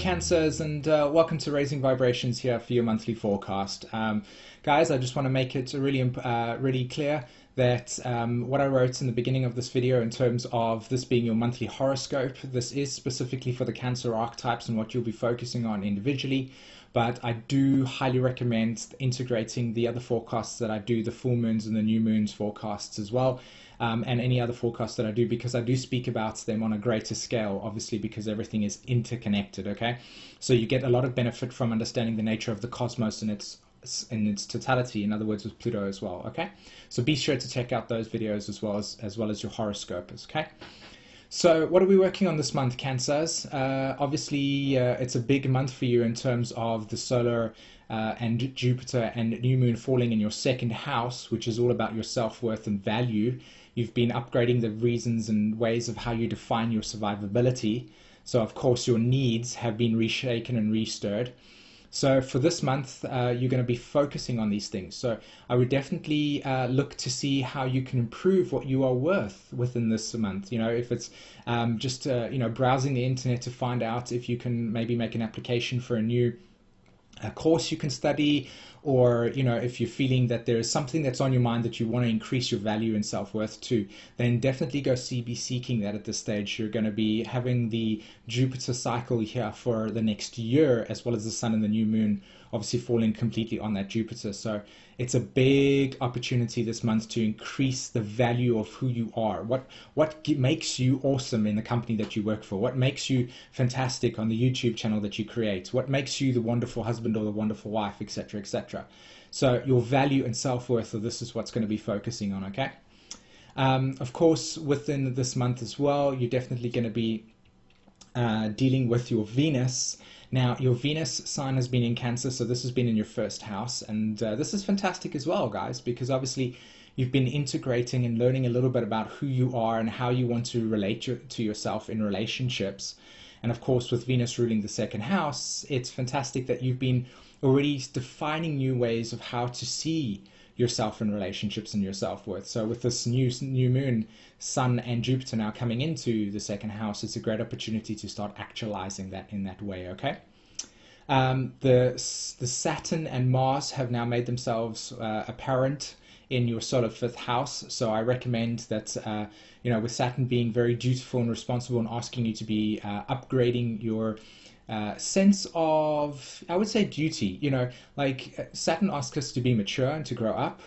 Cancers, and welcome to Raising Vibrations here for your monthly forecast. Guys, I just want to make it really clear that what I wrote in the beginning of this video in terms of this being your monthly horoscope, this is specifically for the Cancer archetypes and what you'll be focusing on individually. But I do highly recommend integrating the other forecasts that I do, the full moons and the new moons forecasts as well, and any other forecasts that I do, because I do speak about them on a greater scale, obviously, because everything is interconnected, okay? So you get a lot of benefit from understanding the nature of the cosmos in its totality, in other words, with Pluto as well, okay? So be sure to check out those videos as well as your horoscopes, okay? So what are we working on this month, Cancers? Obviously, it's a big month for you in terms of the solar and Jupiter and new moon falling in your second house, which is all about your self-worth and value. You've been upgrading the reasons and ways of how you define your survivability. So, of course, your needs have been reshaken and restirred. So for this month, you're going to be focusing on these things. So I would definitely look to see how you can improve what you are worth within this month. You know, if it's just, browsing the internet to find out if you can maybe make an application for a new course you can study, or if you're feeling that there is something that's on your mind that you want to increase your value and self-worth to, then definitely be seeking that at this stage. You're going to be having the Jupiter cycle here for the next year, as well as the sun and the new moon obviously falling completely on that Jupiter. So it's a big opportunity this month to increase the value of who you are. What makes you awesome in the company that you work for? What makes you fantastic on the YouTube channel that you create? What makes you the wonderful husband or the wonderful wife, etc., etc. So your value and self-worth, this is what's going to be focusing on, okay? Of course, within this month as well, you're definitely going to be dealing with your Venus. Now, your Venus sign has been in Cancer, so this has been in your first house, and this is fantastic as well, guys, because obviously you've been integrating and learning a little bit about who you are and how you want to relate to yourself in relationships. And of course, with Venus ruling the second house, it's fantastic that you've been already defining new ways of how to see yourself in relationships and your self-worth. So with this new moon, sun and Jupiter now coming into the second house, it's a great opportunity to start actualizing that in that way, okay? The Saturn and Mars have now made themselves apparent in your solar fifth house. So I recommend that, with Saturn being very dutiful and responsible and asking you to be upgrading your sense of, I would say, duty. Like Saturn asks us to be mature and to grow up,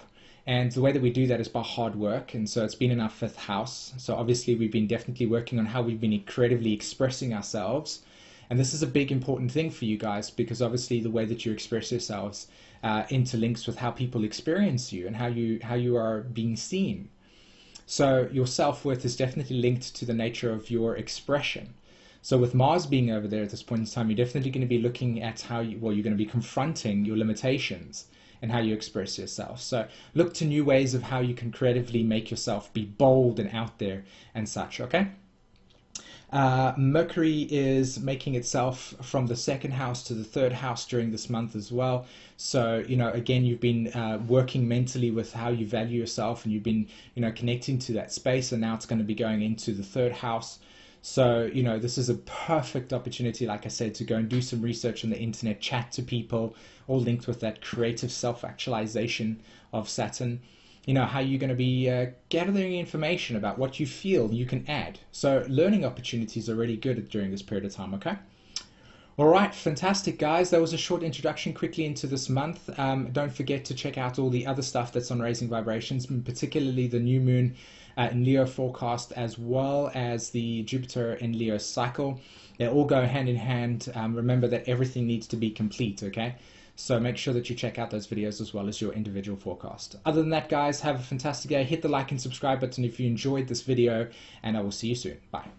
and the way that we do that is by hard work. And so it's been in our fifth house. So obviously we've been definitely working on how we've been creatively expressing ourselves, and this is a big important thing for you guys, because obviously the way that you express yourselves interlinks with how people experience you and how you are being seen. So your self-worth is definitely linked to the nature of your expression. So with Mars being over there at this point in time, you're definitely going to be looking at how you're going to be confronting your limitations and how you express yourself. So look to new ways of how you can creatively make yourself be bold and out there and such, okay? Mercury is making itself from the second house to the third house during this month as well. So, again, you've been working mentally with how you value yourself, and you've been, connecting to that space, and now it's going to be going into the third house. So, this is a perfect opportunity, like I said, to go and do some research on the internet, chat to people, all linked with that creative self-actualization of Saturn. How you're going to be gathering information about what you feel you can add. So learning opportunities are really good during this period of time, okay? All right, fantastic, guys. That was a short introduction quickly into this month. Don't forget to check out all the other stuff that's on Raising Vibrations, particularly the new moon in Leo forecast, as well as the Jupiter in Leo cycle. They all go hand in hand. Remember that everything needs to be complete, okay? So make sure that you check out those videos as well as your individual forecast. Other than that, guys, have a fantastic day. Hit the like and subscribe button if you enjoyed this video, and I will see you soon. Bye.